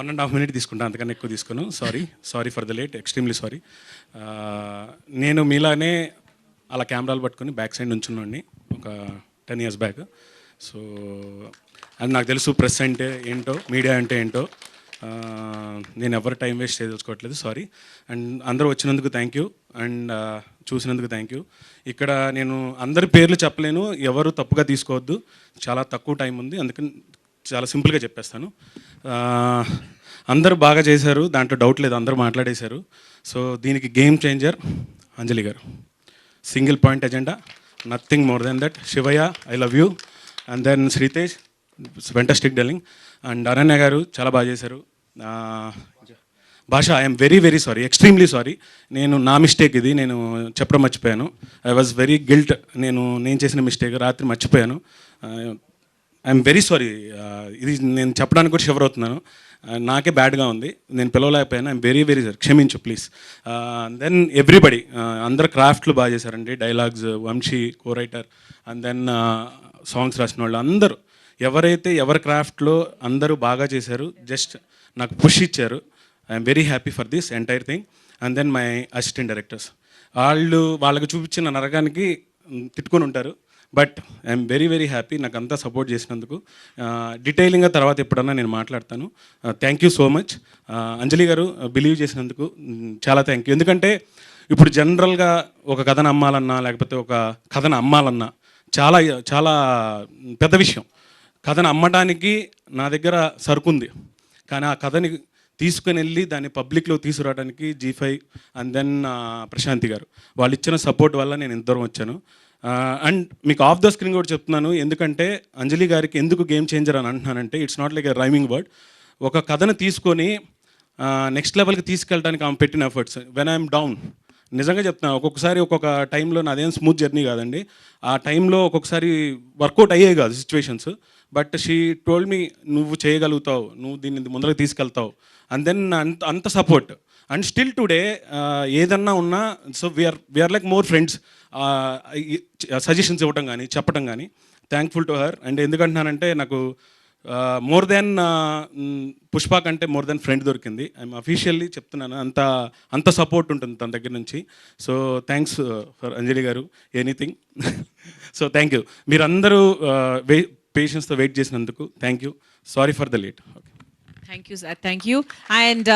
1.5 minutes తీసుకుంటాను, అంతకన్నా ఎక్కువ తీసుకోను. Sorry for the late, extremely sorry. నేను మీలానే అలా కెమెరాలు పట్టుకొని బ్యాక్ సైడ్ నుంచున్నాండి ఒక 10 years బ్యాక్. సో అది నాకు తెలుసు ప్రెస్ అంటే ఏంటో, మీడియా అంటే ఏంటో. నేను ఎవరు టైం వేస్ట్ చేయదలుచుకోవట్లేదు, సారీ. అండ్ అందరూ వచ్చినందుకు థ్యాంక్ యూ, అండ్ చూసినందుకు థ్యాంక్ యూ. ఇక్కడ నేను అందరి పేర్లు చెప్పలేను, ఎవరు తప్పుగా తీసుకోవద్దు, చాలా తక్కువ టైం ఉంది, అందుకని చాలా సింపుల్గా చెప్పేస్తాను. అందరూ బాగా చేశారు, దాంట్లో డౌట్ లేదు, అందరూ మాట్లాడేశారు. సో దీనికి game changer Anjali garu, single point agenda, nothing more than that. Shivayya, I'm love you. And then Sritej, fantastic dealing. And Aranya garu చాలా బాగా చేశారు. Basha, I'm very very sorry, extremely sorry. నా మిస్టేక్ ఇది, నేను చెప్పడం మర్చిపోయాను. ఐ వాజ్ వెరీ గిల్ట్, నేను చేసిన మిస్టేక్, రాత్రి మర్చిపోయాను. I'm very sorry. ఇది నేను చెప్పడానికి కూడా షివర్ అవుతున్నాను, నాకే బ్యాడ్గా ఉంది, నేను పిలవలేకపోయాను. ఐఎమ్ వెరీ వెరీ సారీ, క్షమించు ప్లీజ్. దెన్ ఎవ్రీబడి, అందరు క్రాఫ్ట్లు బాగా చేశారండి, dialogues, Vamshi co writer, and then songs రాసిన వాళ్ళు అందరూ, ఎవరైతే ఎవరి క్రాఫ్ట్లో అందరూ బాగా చేశారు, జస్ట్ నాకు పుష్ ఇచ్చారు. I'm very happy for this entire thing. And then my assistant directors, వాళ్ళకి చూపించిన నరకానికి తిట్టుకొని ఉంటారు, but I'm very very happy నాకు అంతా సపోర్ట్ చేసినందుకు. డీటెయిలింగ్గా తర్వాత ఎప్పుడన్నా నేను మాట్లాడతాను. Thank you so much. Anjali garu, believe చేసినందుకు చాలా థ్యాంక్ యూ. ఎందుకంటే ఇప్పుడు జనరల్గా ఒక కథను అమ్మాలన్నా, లేకపోతే ఒక కథను అమ్మాలన్నా చాలా చాలా పెద్ద విషయం. కథను అమ్మడానికి నా దగ్గర సరుకుంది, కానీ ఆ కథని తీసుకుని వెళ్ళి దాన్ని పబ్లిక్లో తీసుకురావడానికి G5 అండ్ దెన్ ప్రశాంతి గారు వాళ్ళు ఇచ్చిన సపోర్ట్ వల్ల నేను ఇంత దూరం వచ్చాను. అండ్ మీకు ఆఫ్ ద స్క్రీన్ కూడా చెప్తున్నాను, ఎందుకంటే అంజలి గారికి ఎందుకు గేమ్ చేంజర్ అని అంటున్నానంటే, it's not like a rhyming word. ఒక కథను తీసుకొని నెక్స్ట్ లెవెల్కి తీసుకెళ్ళడానికి ఆమె పెట్టిన ఎఫర్ట్స్, వెన్ ఐఎమ్ డౌన్, నిజంగా చెప్తున్నాను, ఒక్కొక్కసారి ఒక్కొక్క టైంలో నాదేం స్మూత్ జర్నీ కాదండి, ఆ టైంలో ఒక్కొక్కసారి వర్కౌట్ అయ్యే కాదు situations, but she told me, నువ్వు చేయగలుగుతావు, నువ్వు దీన్ని ముందరకు తీసుకెళ్తావు, అండ్ దెన్ అంత సపోర్ట్. అండ్ స్టిల్ టుడే ఏదన్నా ఉన్నా, so we're like more friends. Suggestions ఇవ్వటం కానీ చెప్పడం కానీ, థ్యాంక్ఫుల్ టు హర్. అండ్ ఎందుకంటున్నానంటే నాకు మోర్ దెన్ పుష్ప కంటే మోర్ దెన్ ఫ్రెండ్ దొరికింది. ఐఎమ్ అఫీషియల్లీ చెప్తున్నాను, అంత సపోర్ట్ ఉంటుంది తన దగ్గర నుంచి. సో థ్యాంక్స్ ఫర్ అంజలి గారు, ఎనీథింగ్. So thank you. మీరందరూ పేషెన్స్తో వెయిట్ చేసినందుకు thank you. Sorry for the late. Thank you, sir. Thank you. And